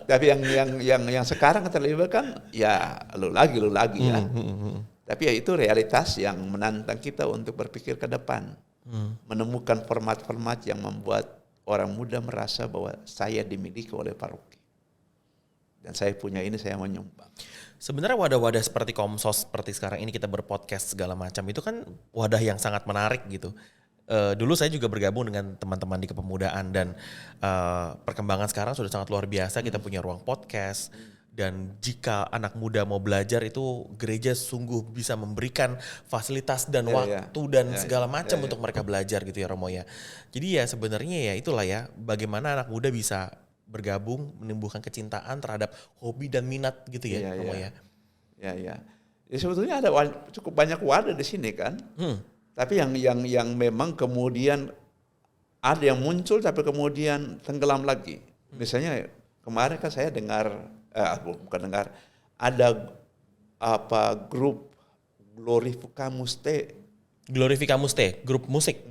Tapi yang sekarang terlibat kan ya lo lagi ya. Tapi ya itu realitas yang menantang kita untuk berpikir ke depan. Menemukan format-format yang membuat orang muda merasa bahwa saya dimiliki oleh paroki. Dan saya punya ini, saya menyumbang. Sebenarnya wadah-wadah seperti Komsos, seperti sekarang ini kita berpodcast segala macam, itu kan wadah yang sangat menarik gitu. Dulu saya juga bergabung dengan teman-teman di kepemudaan, dan perkembangan sekarang sudah sangat luar biasa. Kita punya ruang podcast Dan jika anak muda mau belajar itu gereja sungguh bisa memberikan fasilitas dan waktu dan segala macam untuk mereka belajar gitu ya Romo ya. Jadi ya sebenarnya ya itulah ya bagaimana anak muda bisa bergabung menumbuhkan kecintaan terhadap hobi dan minat gitu ya Romo ya. Ya, sebetulnya ada cukup banyak wadah di sini kan. Tapi yang memang kemudian ada yang muncul tapi kemudian tenggelam lagi. Misalnya kemarin kan saya dengar bukan dengar, ada grup Glorificamuste, grup musik,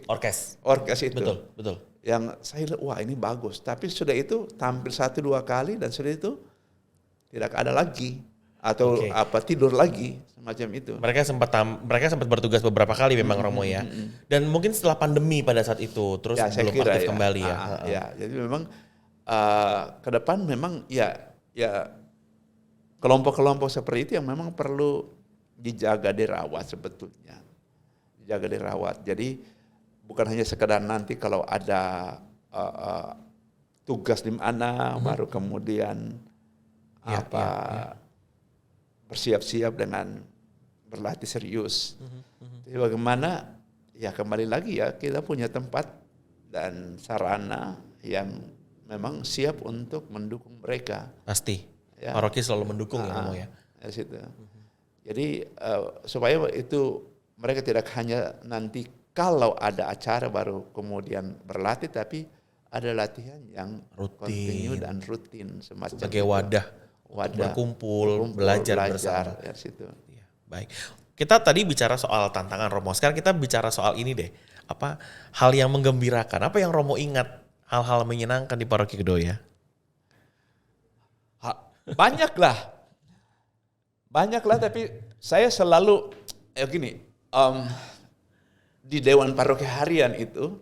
orkes itu. Betul. Yang saya lihat, wah ini bagus. Tapi sudah itu tampil 1-2 kali dan sudah itu tidak ada lagi atau tidur lagi semacam itu. Mereka sempat bertugas beberapa kali memang Romo ya. Dan mungkin setelah pandemi pada saat itu terus belum aktif kembali ya. Jadi memang ke depan memang ya kelompok-kelompok seperti itu yang memang perlu dijaga dirawat sebetulnya. Jadi bukan hanya sekedar nanti kalau ada tugas di mana baru kemudian bersiap-siap dengan berlatih serius. Jadi bagaimana ya kembali lagi ya kita punya tempat dan sarana yang memang siap untuk mendukung mereka. Pasti. Ya. Paroki selalu mendukung ya Romo ya. Situ. Jadi supaya itu mereka tidak hanya nanti kalau ada acara baru kemudian berlatih, tapi ada latihan yang kontinu dan rutin semacam sebagai wadah berkumpul belajar bersama. Ya, situ. Ya, baik. Kita tadi bicara soal tantangan Romo. Sekarang kita bicara soal ini deh. Apa hal yang menggembirakan? Apa yang Romo ingat? Hal-hal menyenangkan di Paroki Kedoya? Banyaklah, tapi saya selalu di Dewan Paroki Harian itu,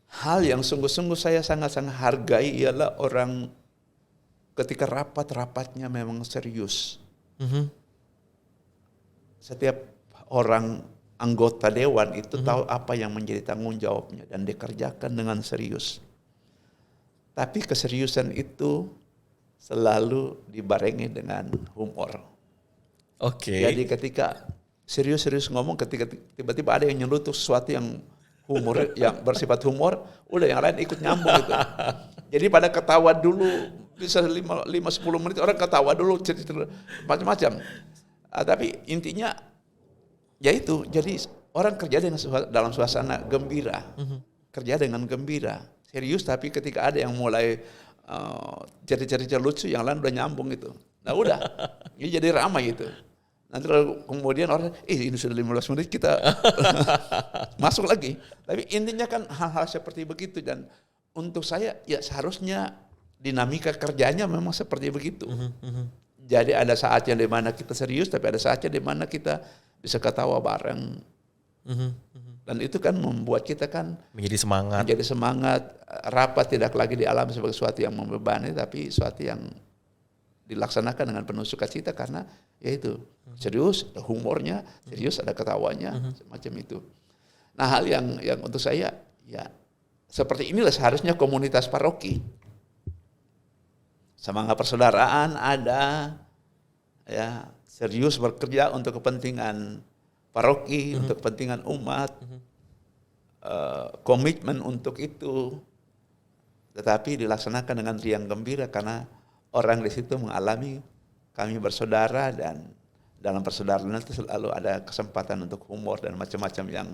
hal yang sungguh-sungguh saya sangat-sangat hargai ialah orang ketika rapatnya memang serius. Setiap orang anggota dewan itu tahu apa yang menjadi tanggung jawabnya dan dikerjakan dengan serius. Tapi keseriusan itu selalu dibarengi dengan humor. Jadi ketika serius-serius ngomong, ketika tiba-tiba ada yang nyelutuk sesuatu yang humor, yang bersifat humor, udah yang lain ikut nyambung gitu. Jadi pada ketawa dulu, bisa 5-10 menit orang ketawa dulu, cerita macam-macam. Tapi intinya ya itu, jadi orang kerja dalam suasana gembira, kerja dengan gembira, serius. Tapi ketika ada yang mulai cerita-cerita lucu, yang lain udah nyambung itu. Nah udah, ini jadi ramai gitu. Nanti kemudian orang, ini sudah 15 menit kita masuk lagi. Tapi intinya kan hal-hal seperti begitu, dan untuk saya ya seharusnya dinamika kerjanya memang seperti begitu. Jadi ada saatnya di mana kita serius, tapi ada saatnya di mana kita bisa ketawa bareng. Dan itu kan membuat kita kan menjadi semangat. Rapat tidak lagi dialami sebagai sesuatu yang membebani, tapi sesuatu yang dilaksanakan dengan penuh sukacita karena yaitu serius, ada humornya, serius ada ketawanya, semacam itu. Nah hal yang untuk saya ya seperti inilah seharusnya komunitas paroki. Semangat persaudaraan ada, ya serius bekerja untuk kepentingan paroki, untuk kepentingan umat, komitmen untuk itu, tetapi dilaksanakan dengan riang gembira karena orang di situ mengalami kami bersaudara, dan dalam persaudaraan itu selalu ada kesempatan untuk humor dan macam-macam yang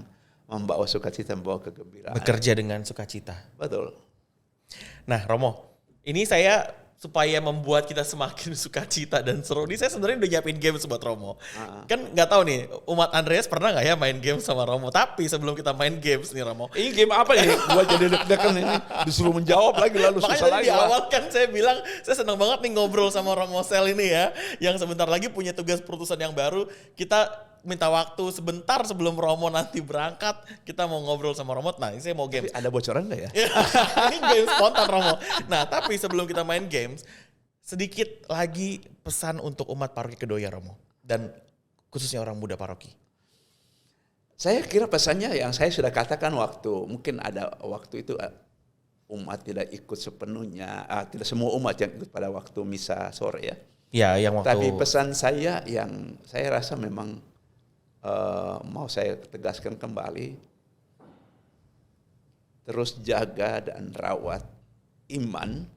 membawa sukacita, membawa kegembiraan. Bekerja dengan sukacita. Betul. Nah Romo, ini saya supaya membuat kita semakin sukacita dan seru. Ini saya sebenarnya udah nyiapin games buat Romo. Kan nggak tahu nih, umat Andreas pernah nggak ya main game sama Romo? Tapi sebelum kita main games nih Romo. Ini game apa nih? Gua jadi deg-degan ini. Disuruh menjawab lagi lalu susah lagi. Makanya di awal kan saya bilang, saya senang banget nih ngobrol sama Romo Sel ini ya. Yang sebentar lagi punya tugas perutusan yang baru. Kita minta waktu sebentar sebelum Romo nanti berangkat, kita mau ngobrol sama Romo. Nah, ini saya mau games. Tapi ada bocoran nggak ya? Ini game spontan Romo. Nah, tapi sebelum kita main games, sedikit lagi pesan untuk umat Paroki Kedoya Romo, dan khususnya orang muda paroki. Saya kira pesannya yang saya sudah katakan waktu itu umat tidak ikut sepenuhnya, tidak semua umat yang ikut pada waktu misa sore ya. Ya, yang waktu. Tapi pesan saya yang saya rasa memang mau saya tegaskan kembali, terus jaga dan rawat iman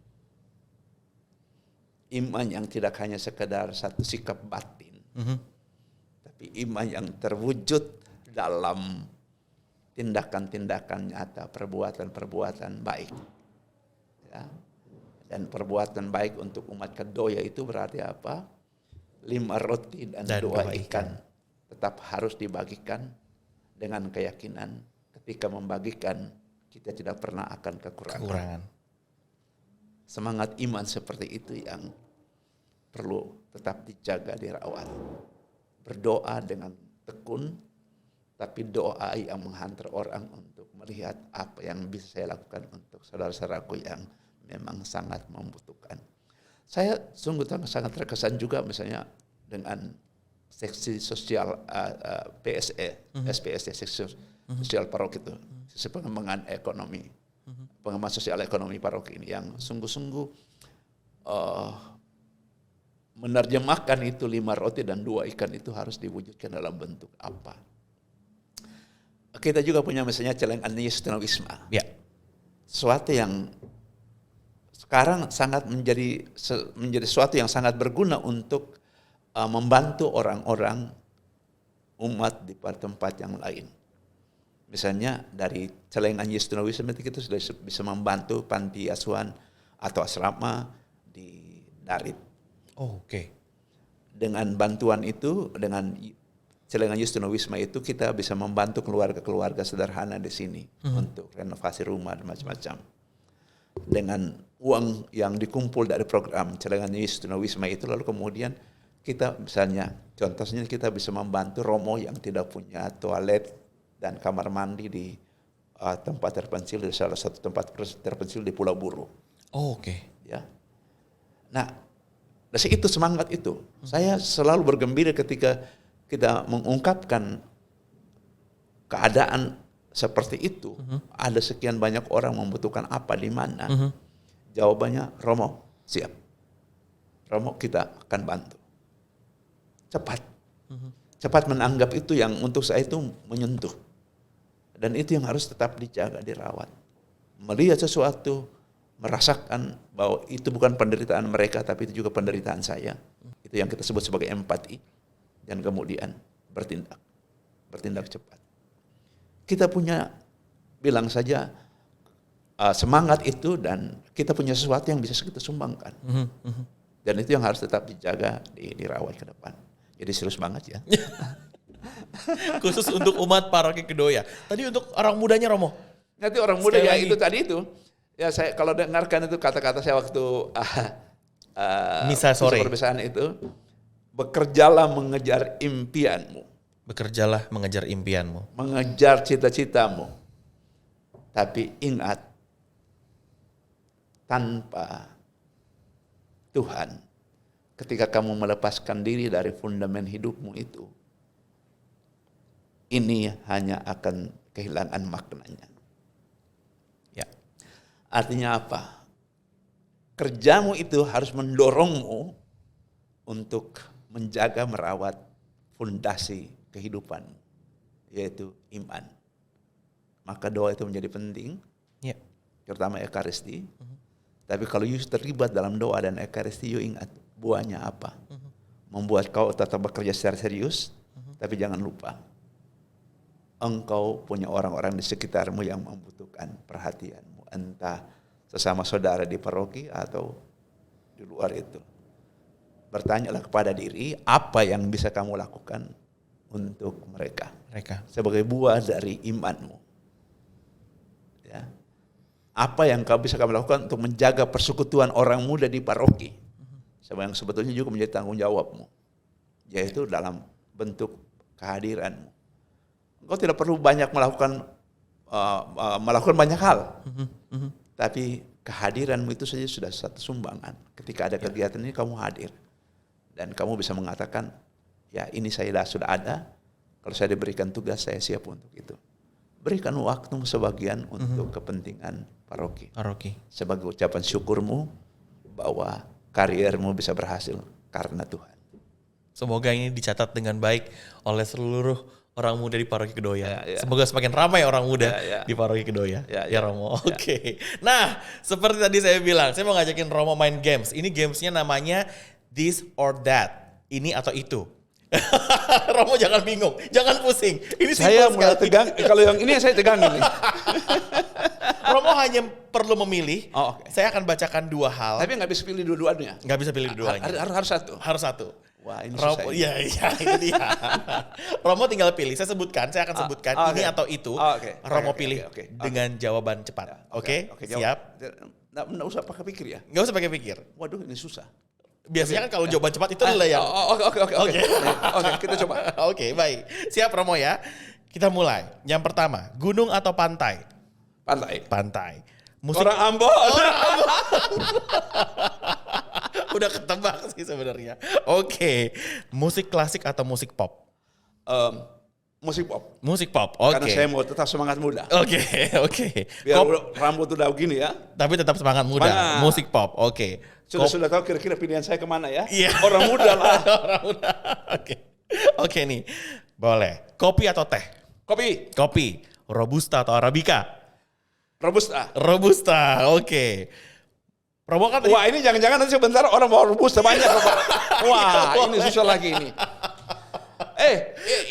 yang tidak hanya sekedar satu sikap batin, tapi iman yang terwujud dalam tindakan-tindakan nyata, perbuatan-perbuatan baik. Ya. Dan perbuatan baik untuk umat Kedoya itu berarti apa? 5 roti dan 2 ikan. Tetap harus dibagikan dengan keyakinan ketika membagikan kita tidak pernah akan kekurangan. Semangat iman seperti itu yang perlu tetap dijaga, dirawat. Berdoa dengan tekun, tapi doa yang menghantar orang untuk melihat apa yang bisa saya lakukan untuk saudara-saudaraku yang memang sangat membutuhkan. Saya sungguh sangat terkesan juga misalnya dengan seksi sosial PSE, SPS, seksi sosial paroki itu, seksi pengembangan ekonomi, pengembangan sosial ekonomi paroki ini yang sungguh-sungguh menerjemahkan itu 5 roti dan 2 ikan itu harus diwujudkan dalam bentuk apa. Kita juga punya misalnya celengan Yesus Tunawisma. Ya. Sesuatu yang sekarang sangat menjadi sesuatu yang sangat berguna untuk membantu orang-orang umat di tempat yang lain. Misalnya dari celengan Yesus Tunawisma itu kita sudah bisa membantu panti asuhan atau asrama di Darit. Oh, oke. Dengan bantuan itu, dengan celengan Yesus Tunawisma itu kita bisa membantu keluarga-keluarga sederhana di sini untuk renovasi rumah dan macam-macam. Dengan uang yang dikumpul dari program celengan Yesus Tunawisma itu, lalu kemudian kita misalnya, contohnya kita bisa membantu Romo yang tidak punya toilet dan kamar mandi di tempat terpencil, di salah satu tempat terpencil di Pulau Buru. Oh, oke. Ya. Nah, dari itu semangat itu, saya selalu bergembira ketika kita mengungkapkan keadaan seperti itu. Ada sekian banyak orang membutuhkan apa di mana. Jawabannya, Romo siap. Romo kita akan bantu. Cepat. Cepat menanggap itu yang untuk saya itu menyentuh. Dan itu yang harus tetap dijaga, dirawat. Melihat sesuatu, merasakan bahwa itu bukan penderitaan mereka, tapi itu juga penderitaan saya. Itu yang kita sebut sebagai empati. Dan kemudian bertindak cepat. Kita punya, bilang saja, semangat itu dan kita punya sesuatu yang bisa kita sumbangkan. Dan itu yang harus tetap dijaga, dirawat ke depan. Jadi serius banget ya. Khusus untuk umat paroki Kedoya. Tadi untuk orang mudanya Romo. Nanti orang muda ya itu tadi itu. Ya saya kalau dengarkan itu kata-kata saya waktu misa sore. Perpisahan itu, bekerjalah mengejar impianmu. Bekerjalah mengejar impianmu. Mengejar cita-citamu. Tapi ingat, tanpa Tuhan, ketika kamu melepaskan diri dari fundamen hidupmu itu, ini hanya akan kehilangan maknanya. Ya. Artinya apa? Kerjamu itu harus mendorongmu untuk menjaga, merawat fondasi kehidupanmu, yaitu iman. Maka doa itu menjadi penting, ya. Terutama Ekaristi. Tapi kalau you terlibat dalam doa dan Ekaristi, you ingat buahnya apa? Membuat kau tetap bekerja secara serius, tapi jangan lupa, engkau punya orang-orang di sekitarmu yang membutuhkan perhatianmu, entah sesama saudara di paroki atau di luar itu. Bertanyalah kepada diri, apa yang bisa kamu lakukan untuk mereka. Sebagai buah dari imanmu. Ya. Apa yang kau bisa kamu lakukan untuk menjaga persekutuan orang muda di paroki. Yang sebetulnya juga menjadi tanggung jawabmu. Yaitu dalam bentuk kehadiranmu. Engkau tidak perlu banyak melakukan banyak hal. Tapi kehadiranmu itu saja sudah satu sumbangan. Ketika ada kegiatan ini kamu hadir. Dan kamu bisa mengatakan, ya ini saya sudah ada. Kalau saya diberikan tugas, saya siap untuk itu. berikan waktu sebagian untuk kepentingan paroki. Sebagai ucapan syukurmu bahwa kariermu bisa berhasil karena Tuhan. Semoga ini dicatat dengan baik oleh seluruh orang muda di Paroki Kedoya. Ya. Semoga semakin ramai orang muda Ya. di Paroki Kedoya. Ya. Romo. Oke. Nah, seperti tadi saya bilang, saya mau ngajakin Romo main games. Ini gamesnya namanya This or That. Ini atau itu. Romo jangan bingung, jangan pusing. Ini Saya simpel mulai sekali. tegang. Kalau yang ini saya tegang ini. Romo hanya perlu memilih. Oh, oke. Saya akan bacakan 2 hal. Tapi nggak bisa pilih dua-duanya. Nggak bisa pilih duanya. Harus satu. Harus satu. Wah, ini Romo, susah ini. iya itu dia. Romo tinggal pilih. Saya akan sebutkan ini oke. atau itu. Oke. Romo Oke, pilih oke. dengan jawaban cepat. Oke? jawab. Siap? Nggak usah pakai pikir ya. Nggak usah pakai pikir. Waduh, ini susah. Biasanya kan kalau jawaban cepat itu adalah yang. Oke. Oke, kita coba. Oke, baik. Siap Romo ya. Kita mulai. Yang pertama, gunung atau pantai? Pantai. Pantai. Musik. Orang Ambon. Udah ketebak sih sebenarnya. Oke. Musik klasik atau musik pop? Musik pop. Musik pop. Oke. Karena saya mau tetap semangat muda. Oke. Biar rambut udah begini ya. Tapi tetap semangat muda. Semangat. Musik pop. Oke. Sudah tahu kira-kira pilihan saya kemana ya? Iya. Orang muda lah. Orang muda. Oke. Oke nih. Boleh. Kopi atau teh? Kopi. Kopi. Robusta atau Arabica? Robusta. Robusta. Oke. Romo kan tadi. Wah, ini jangan-jangan nanti sebentar orang bawa robusta banyak. Wah, ini susah lagi ini.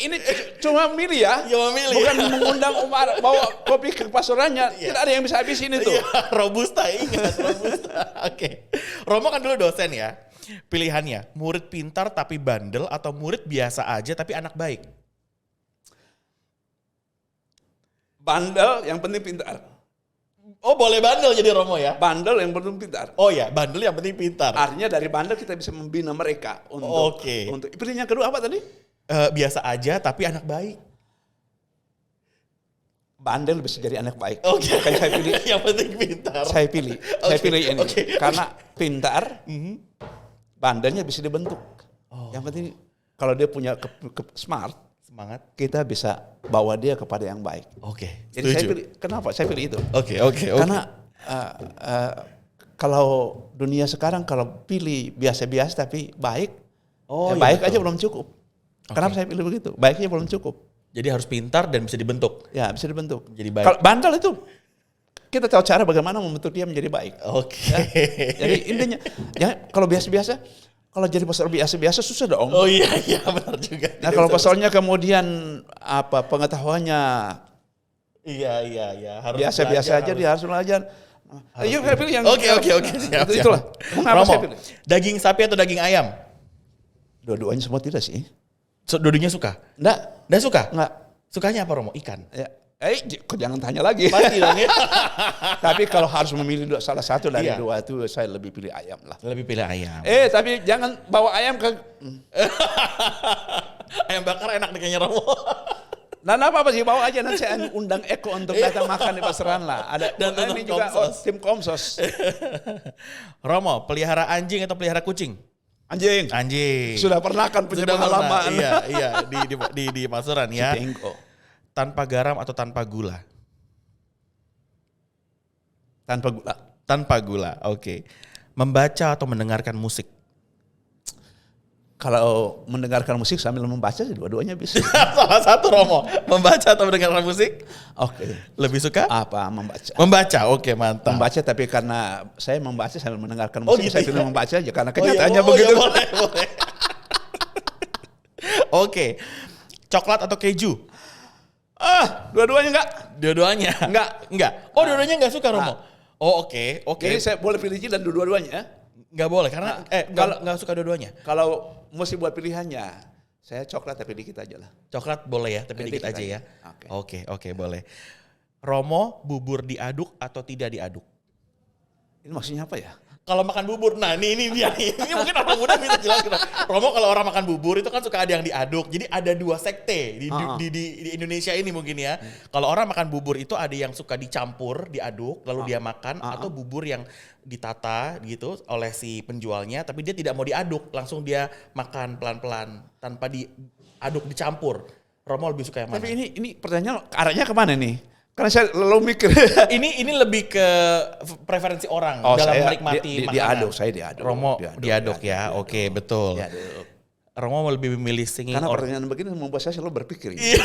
Ini cuma milih ya. Cuma milih. Bukan mengundang Umar bawa kopi ke pastorannya. Tidak ada yang bisa habis ini tuh. Iya, Robusta, ingat Robusta. Oke. Romo kan dulu dosen ya. Pilihannya murid pintar tapi bandel atau murid biasa aja tapi anak baik? Bandel yang penting pintar. Oh, boleh bandel jadi Romo ya? Bandel yang penting pintar. Oh ya, bandel yang penting pintar. Artinya dari bandel kita bisa membina mereka untuk Oke. untuk pilih yang kedua apa tadi? Biasa aja tapi anak baik. Bandel bisa jadi anak baik. Oke. Makanya saya pilih. Yang penting pintar. Saya pilih. Saya pilih ini. Oke. Karena pintar, bandelnya bisa dibentuk. Yang penting kalau dia punya smart, Semangat. kita bisa bawa dia kepada yang baik. Oke. Jadi saya Setuju. pilih. Kenapa saya pilih itu? Oke. Karena kalau dunia sekarang kalau pilih biasa-biasa tapi baik, iya, baik betul. aja belum cukup. Kenapa saya pilih begitu? Baiknya belum cukup. Jadi harus pintar dan bisa dibentuk. Ya bisa dibentuk. Jadi baik. Kalau bandel itu kita tahu cara bagaimana membentuk dia menjadi baik. Oke. Jadi intinya, ya kalau biasa-biasa, kalau jadi pastor biasa-biasa susah dong. Oh iya benar juga. Nah kalau pastornya kemudian pengetahuannya Iya harus biasa-biasa belajar, aja, harus- dia harus belajar. Ayo saya pilih yang Oke siap. Itulah. Mengapa Romo, saya pilih? daging sapi atau daging ayam? Dua-duanya semua tidak sih. Dua-duanya suka? Nggak Suka? Nggak. Sukanya apa Romo? Ikan? Ya. Kok jangan tanya lagi. Pasti dong ya. Tapi kalau harus memilih salah satu dari Iya. dua itu saya lebih pilih ayam lah. Lebih pilih ayam. Tapi jangan bawa ayam ke. Ayam bakar enak nih kayaknya Romo. Nah, apa sih bawa aja nanti saya undang Eko untuk datang makan di pasaran lah. Ada Dan ini nonton juga Komsos. tim Komsos. Romo, pelihara anjing atau pelihara kucing? Anjing. Anjing. Sudah pernah kan punya Sudah pernah. pengalaman. Iya di Pasuruan ya. Citengko. Tanpa garam atau tanpa gula? Tanpa gula. Tanpa gula. Oke. Membaca atau mendengarkan musik? Kalau mendengarkan musik sambil membaca dua-duanya bisa. Salah satu Romo. Membaca atau mendengarkan musik? Oke. Lebih suka? Apa membaca? Membaca. Oke, mantap. Membaca tapi karena saya membaca sambil mendengarkan Oh, musik, gitu saya ya? pilih membaca aja karena Oh, iya, kenyataannya oh, begitu. iya, boleh. Oke. Coklat atau keju? Dua-duanya enggak. Dua-duanya. Enggak. Oh, dua-duanya enggak suka Romo. Oh, oke. Jadi saya boleh pilih dan dua-duanya. Enggak boleh karena kalau enggak suka dua-duanya. Kalau mesti buat pilihannya, saya coklat tapi dikit aja lah. Coklat boleh ya, tapi dikit Dikit aja ya. aja. Oke, boleh. Romo, bubur diaduk atau tidak diaduk? Ini maksudnya apa ya? Kalau makan bubur, nah ini dia. Ini mungkin orang muda bisa jelaskan. Romo kalau orang makan bubur itu kan suka ada yang diaduk. Jadi ada dua sekte di Indonesia ini mungkin ya. Kalau orang makan bubur itu ada yang suka dicampur, diaduk, lalu dia makan. Atau bubur yang ditata gitu oleh si penjualnya. Tapi dia tidak mau diaduk, langsung dia makan pelan-pelan tanpa diaduk, dicampur. Romo lebih suka yang mana? Tapi ini pertanyaan arahnya kemana nih? Karena saya lalu mikir. ini lebih ke preferensi orang dalam menikmati makanan. Saya diaduk. Romo diaduk ya. Oke, betul. Diaduk. Romo lebih memilih singing Karena or pertanyaan begini membuat saya selalu berpikir. Iya.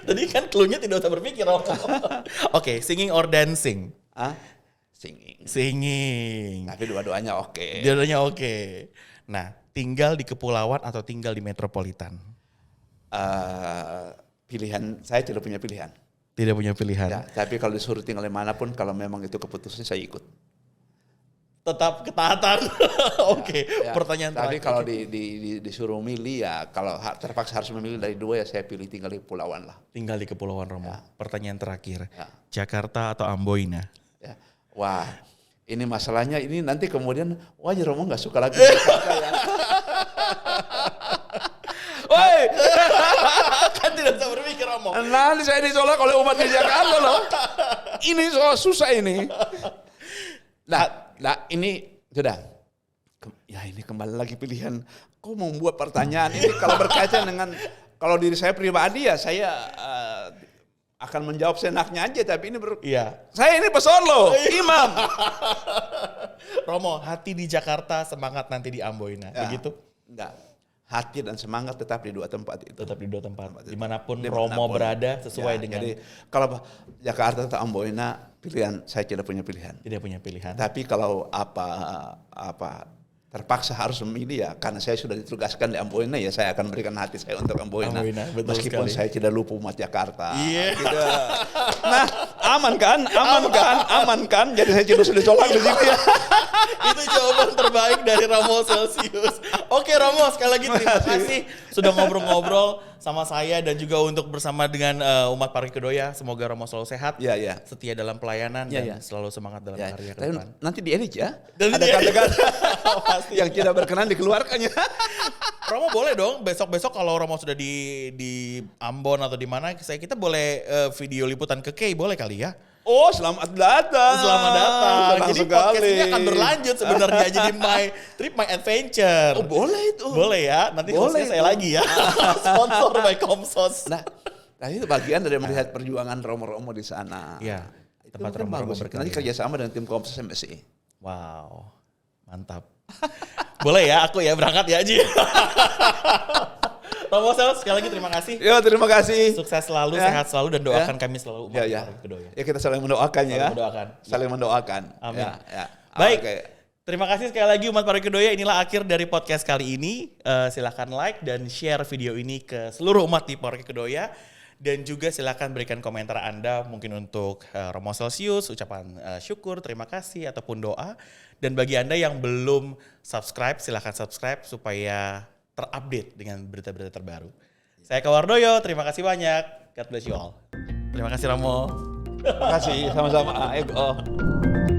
Tadi kan clue-nya tidak usah berpikir, Romo. Oke, singing or dancing? Singing. Singing. Tapi dua-duanya oke. Dua-duanya oke. Nah, tinggal di kepulauan atau tinggal di metropolitan? Pilihan saya tidak punya pilihan. Tidak punya pilihan. Ya, tapi kalau disuruh tinggal di manapun, kalau memang itu keputusannya saya ikut. Tetap ketaatan. Oke, Ya, pertanyaan tapi terakhir. kalau disuruh milih ya, kalau terpaksa harus memilih dari dua ya saya pilih tinggal di kepulauan lah. Tinggal di kepulauan Romo. Pertanyaan terakhir. Ya. Jakarta atau Amboina? Ya. Wah, ini masalahnya ini nanti kemudian Romo nggak suka lagi Jakarta ya. Woi, Kan tidak bisa berpikir, Romo. nanti saya ditolak oleh umat di Jakarta loh. Ini soal susah ini. Nah ini sudah. Ya ini kembali lagi pilihan. Kok mau membuat pertanyaan ini kalau berkaitan dengan kalau diri saya pribadi ya saya akan menjawab senaknya aja. Tapi ini Iya. saya ini peson loh, imam. Romo, hati di Jakarta, semangat nanti di Amboina. Ya, Begitu? enggak. Hati dan semangat tetap di dua tempat itu. Tetap di dua tempat. Dimanapun Dimanapun. Romo berada sesuai dengan. Jadi kalau Jakarta atau Amboina pilihan saya tidak punya pilihan. Tidak punya pilihan. Tapi kalau apa terpaksa harus memilih ya karena saya sudah ditugaskan di Amboina ya saya akan berikan hati saya untuk Amboina. Betul Meskipun sekali. saya tidak lupa umat Jakarta. Iya. Gitu. Nah, aman kan? Jadi saya tidak sudah colak di sini ya. Itu jawaban terbaik dari Romo Celsius. Oke Romo, sekali lagi terima kasih sudah ngobrol-ngobrol sama saya dan juga untuk bersama dengan umat Paroki Kedoya. Semoga Romo selalu sehat, Iya. setia dalam pelayanan dan selalu semangat dalam Ya, karya ke tapi depan. nanti diedit ya. Dan Ada diedit. kata-kata yang tidak berkenan dikeluarkannya. Romo boleh dong besok-besok kalau Romo sudah di Ambon atau di mana kita boleh video liputan ke Kay, boleh kali ya? Oh, selamat datang. Selamat datang. Senang Jadi sekali. podcast ini akan berlanjut sebenarnya jadi my adventure. Oh, boleh itu. Boleh ya, nanti Boleh hostnya saya itu. lagi ya. Sponsor by Komsos. Nah, itu bagian dari melihat perjuangan Romo-Romo di sana. Iya, Itu tempat kan Romo-Romo bagus. berkarya. Nanti kerjasama dengan tim Kompas MSI. Wow, mantap. Boleh ya, aku ya berangkat ya Ji. Romo Sel, sekali lagi terima kasih. Ya, terima kasih. Sukses selalu, Ya. sehat selalu dan doakan kami selalu umat Ya. Paroki Kedoya. Ya, kita saling mendoakan ya. Saling mendoakan. Saling mendoakan. Amin. Ya. Baik. Oke. Terima kasih sekali lagi umat Paroki Kedoya. Inilah akhir dari podcast kali ini. Silahkan like dan share video ini ke seluruh umat di Paroki Kedoya. Dan juga silahkan berikan komentar Anda mungkin untuk Romo Celsius, ucapan syukur, terima kasih, ataupun doa. Dan bagi Anda yang belum subscribe, silahkan subscribe supaya terupdate dengan berita-berita terbaru. Saya Kewardoyo, terima kasih banyak. God bless you all. Terima kasih Romo. Terima kasih. Sama-sama. Ayo.